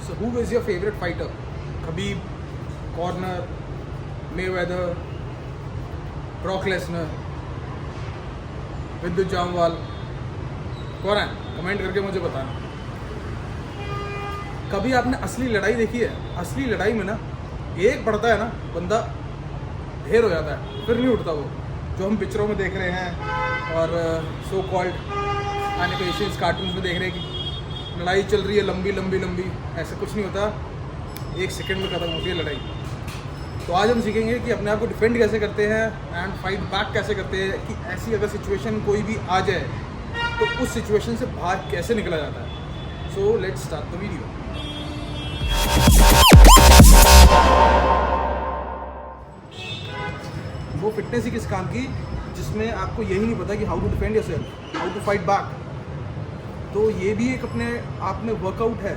So who is your favorite fighter? Khabib, Conor, Mayweather, Brock Lesnar, विद्युत जामवाल, कौन है? Comment करके मुझे बताना। कभी आपने असली लड़ाई देखी है? असली लड़ाई में ना एक पड़ता है ना, बंदा ढेर हो जाता है, फिर नहीं उठता वो। जो हम पिक्चरों में देख रहे हैं और सो कॉल्ड एनिमेशंस कार्टून्स में देख रहे हैं कि लड़ाई चल रही है लंबी लंबी लंबी, ऐसा कुछ नहीं होता, 1 सेकंड में ख़त्म होती है लड़ाई। तो आज हम सीखेंगे कि अपने आप को डिफेंड कैसे करते हैं एंड फाइट बैक कैसे करते हैं, कि ऐसी अगर सिचुएशन कोई भी आ जाए तो उस सिचुएशन से बाहर कैसे निकला जाता है। So let's start the video. वो फिटनेस ही किस काम की जिसमें आपको यही नहीं पता कि how to defend yourself, how to fight back. तो ये भी एक अपने आप में वर्कआउट है।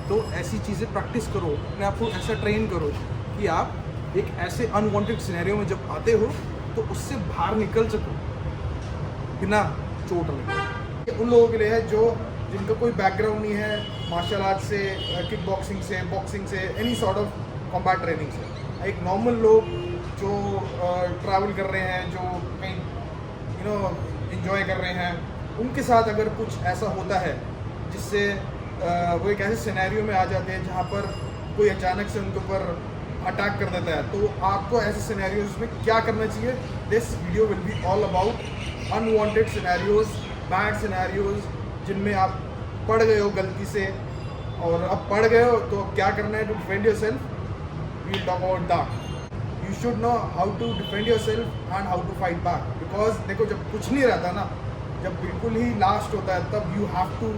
तो ऐसी चीज़ें प्रैक्टिस करो, अपने आप को ऐसा ट्रेन करो कि आप एक ऐसे अनवांटेड सिनेरियो में जब आते हो तो उससे बाहर निकल सको बिना चोट लगे। उन लोगों के लिए है जो जिनका कोई बैकग्राउंड नहीं है मार्शल आर्ट से, किक बॉक्सिंग से, बॉक्सिंग से, any sort of combat training से। एक नॉर्मल लोग जो ट्रैवल कर रहे हैं, जो कहीं एंजॉय कर रहे हैं, उनके साथ अगर कुछ ऐसा होता है जिससे वो एक ऐसे सिनेरियो में आ जाते हैं जहाँ पर कोई अचानक से उनके ऊपर अटैक कर देता है, तो आपको ऐसे सिनेरियोज में क्या करना चाहिए। This video will be all about unwanted scenarios, bad scenarios जिनमें आप पड़ गए हो गलती से, और अब पड़ गए हो तो अब क्या करना है to defend your self. We will talk about that. You should know how to defend your self and how to fight back. Because देखो, जब कुछ नहीं रहता ना, जब बिल्कुल ही लास्ट होता है, तब you have to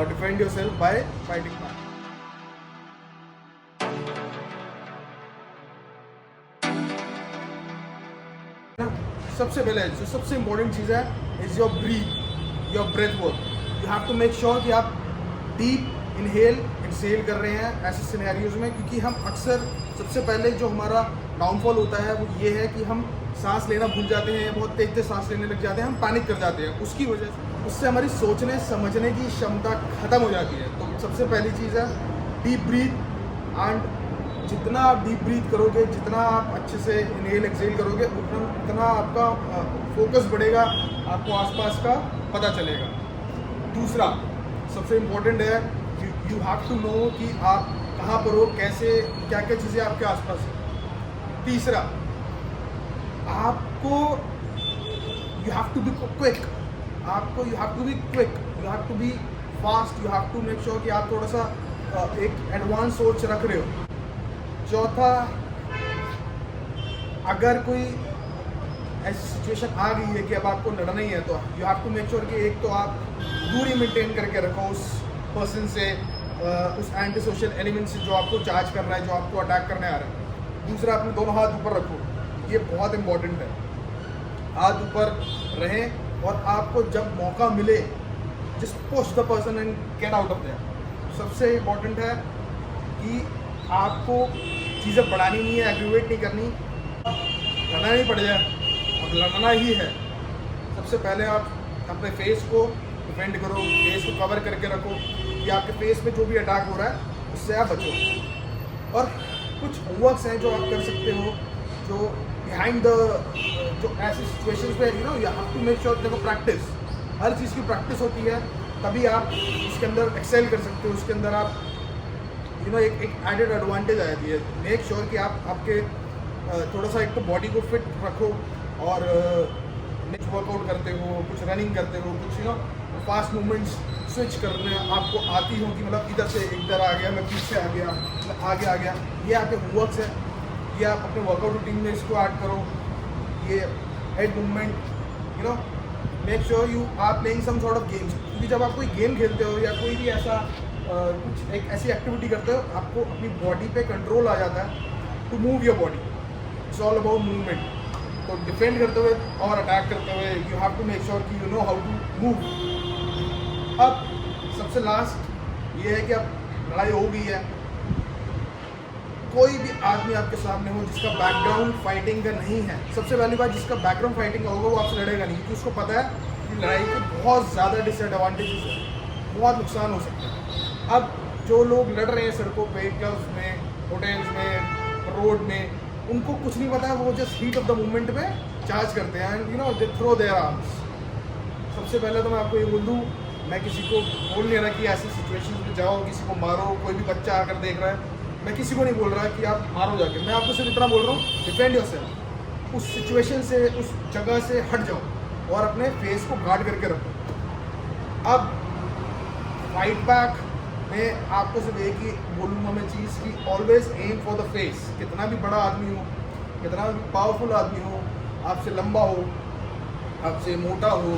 defend your self by fighting back. सबसे पहले जो सबसे इम्पोर्टेंट चीज़ है is your breath, your breath work. You have to make sure कि आप डीप इनहेल एक्सहेल कर रहे हैं ऐसे सिनेरियोज में, क्योंकि हम अक्सर सबसे पहले जो हमारा डाउनफॉल होता है वो ये है कि हम सांस लेना भूल जाते हैं, बहुत तेज तेज सांस लेने लग जाते हैं, हम पैनिक कर जाते हैं। उसकी वजह से उससे हमारी सोचने समझने की क्षमता खत्म हो जाती है। तो सबसे पहली चीज़ है डीप ब्रीथ। एंड जितना आप डीप ब्रीथ करोगे, जितना आप अच्छे से इनहेल एक्सहेल करोगे, उतना आपका फोकस बढ़ेगा, आपको आसपास का पता चलेगा। दूसरा सबसे इम्पोर्टेंट है यू हैव टू नो कि आप कहाँ पर हो, कैसे, क्या क्या चीज़ें आपके आसपास है। तीसरा, आपको you have to be quick, आपको you have to be quick, you have to be fast, you have to make sure कि आप थोड़ा सा एक एडवांस सोच रख रहे हो। चौथा, अगर कोई ऐसी सिचुएशन आ गई है कि अब आपको लड़ना ही है, तो you have to make sure कि एक तो आप दूरी मेंटेन करके रखो उस पर्सन से, उस एंटी सोशल एलिमेंट से जो आपको चार्ज कर रहा है, जो आपको अटैक करने आ रहा है। दूसरा, अपने दोनों हाथ ऊपर रखो, ये बहुत इंपॉर्टेंट है। हाथ ऊपर रहें और आपको जब मौका मिले just push the person and gate out of there. सबसे इम्पॉर्टेंट है कि आपको चीज़ें बढ़ानी नहीं है, एग्रीवेट नहीं करनी, लड़ना नहीं पड़ जाए और लड़ना ही है। सबसे पहले आप अपने फेस को डिफेंड करो, फेस को कवर करके रखो कि आपके फेस पे जो भी अटैक हो रहा है उससे आप बचो। और कुछ होमवर्क्स हैं जो आप कर सकते हो, जो बिहाइंड द जो ऐसी सिचुएशंस पे you have to make sure. देखो, प्रैक्टिस, हर चीज़ की प्रैक्टिस होती है, तभी आप उसके अंदर एक्सेल कर सकते हो, उसके अंदर आप एक एडेड एडवांटेज आ जाती है। मेक श्योर कि आप आपके थोड़ा सा एक तो बॉडी को फिट रखो, और नेक्स्ट वर्कआउट करते हो, कुछ रनिंग करते हो, कुछ फास्ट मूवमेंट्स स्विच करने आपको आती हो, कि मतलब इधर से इधर आ गया, मैं पीछे आ गया, मैं आगे आ गया। ये आपके होमवर्क्स है, ये आप अपने वर्कआउट रूटीन में इसको ऐड करो। ये head movement, make sure you are playing some sort of games, क्योंकि जब आप कोई गेम खेलते हो या कोई भी ऐसा कुछ एक ऐसी एक्टिविटी करते हो, आपको अपनी बॉडी पे कंट्रोल आ जाता है to move your body. It's all about movement. तो डिफेंड करते हुए और अटैक करते हुए you have to make sure कि you know how to move. अब सबसे लास्ट ये है कि अब लड़ाई हो गई है, कोई भी आदमी आपके सामने हो जिसका बैकग्राउंड फाइटिंग का नहीं है, सबसे पहली बात, जिसका बैकग्राउंड फाइटिंग का होगा वो आपसे लड़ेगा नहीं, क्योंकि उसको पता है कि लड़ाई के बहुत ज़्यादा डिसएडवांटेजेस हैं, बहुत नुकसान हो सकता है। अब जो लोग लड़ रहे हैं सड़कों पे, क्लब्स में, होटल्स में, रोड में, उनको कुछ नहीं पता है, वो just heat of the moment पे चार्ज करते हैं and you know they throw their arms. सबसे पहले तो मैं आपको ये बोल दूँ, मैं किसी को बोल नहीं रहा कि ऐसी सिचुएशन में जाओ, किसी को मारो, कोई भी बच्चा आकर देख रहा है, मैं किसी को नहीं बोल रहा कि आप मारो जाके। मैं आपको सिर्फ इतना बोल रहा हूँ, डिफेंड योरसेल्फ। उस सिचुएशन से, उस जगह से हट जाओ और अपने फेस को गार्ड करके रखो। अब फाइट बैक में आपको सिर्फ एक ही बोलूँगा मैं चीज़ कि always aim for the face. कितना भी बड़ा आदमी हो, कितना भी पावरफुल आदमी हो, आपसे लंबा हो, आपसे मोटा हो,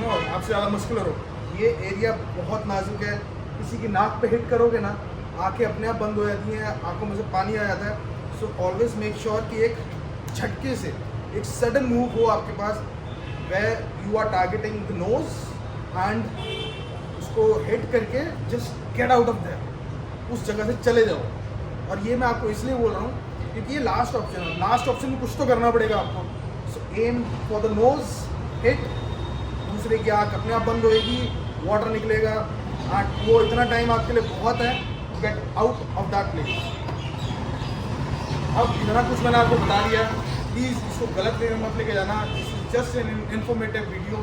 आपसे ज़्यादा मस्कुलर हो, ये एरिया बहुत नाजुक है। किसी की नाक पे हिट करोगे ना, आंखें अपने आप बंद हो जाती हैं, आंखों में से पानी आ जाता है। सो ऑलवेज मेक श्योर कि एक झटके से, एक सडन मूव हो आपके पास, where you are targeting the nose and उसको हिट करके just get out of there, उस जगह से चले जाओ। और ये मैं आपको इसलिए बोल रहा हूँ क्योंकि ये लास्ट ऑप्शन है। लास्ट ऑप्शन में कुछ तो करना पड़ेगा आपको। So aim for the nose hit, दूसरे की आँख अपने आप बंद होएगी, वाटर निकलेगा, वो इतना टाइम आपके लिए बहुत है to get out of that place. अब इतना कुछ मैंने आपको बता दिया, प्लीज़ इसको गलत वे में मत लेके जाना। Just an informative video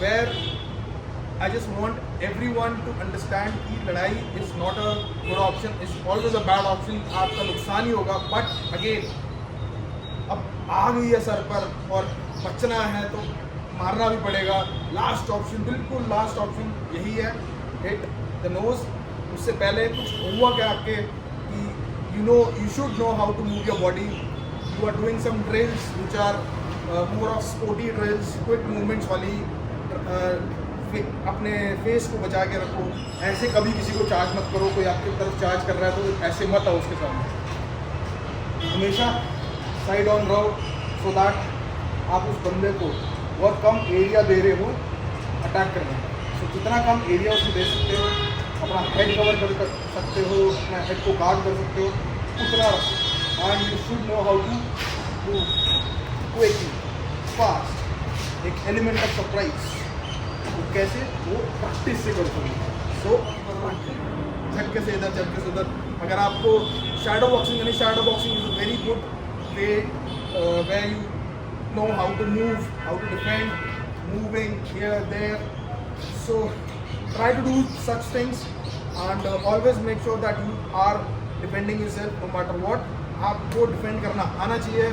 where I just want everyone to understand कि लड़ाई is not a good option, is always a bad option. आपका नुकसान ही होगा, बट अगेन अब आ गई है सर पर और बचना है तो मारना भी पड़ेगा। लास्ट ऑप्शन, बिल्कुल लास्ट ऑप्शन यही है, हिट द नोज। उससे पहले कुछ हुआ क्या आपके कि you should know how to move your body. You are doing some drills which are more of sporty drills, quick movements वाली। अपने फेस को बचा के रखो, ऐसे कभी किसी को चार्ज मत करो। कोई आपकी तरफ चार्ज कर रहा है तो ऐसे मत आओ उसके सामने, हमेशा साइड ऑन रहो सो दैट आप उस बंदे को बहुत कम एरिया दे रहे हो अटैक करने का। सो जितना कम एरिया उसको दे सकते हो, अपना हेड कवर कर सकते हो, अपना हेड को गार्ड कर सकते हो, उतना रखो। And you should know how to do quickly, fast, एक एलिमेंट ऑफ सरप्राइज। वो कैसे, वो प्रैक्टिस से कर सकते। सो झटके से इधर, झटके से उधर। अगर आपको शैडो बॉक्सिंग, यानी shadow boxing is a very good way where you know how to move, how to defend, moving here there. So try to do such things and always make sure that you are defending yourself no matter what. आपको defend करना आना चाहिए,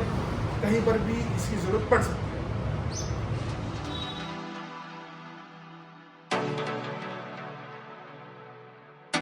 कहीं पर भी इसकी ज़रूरत पड़ सकती है।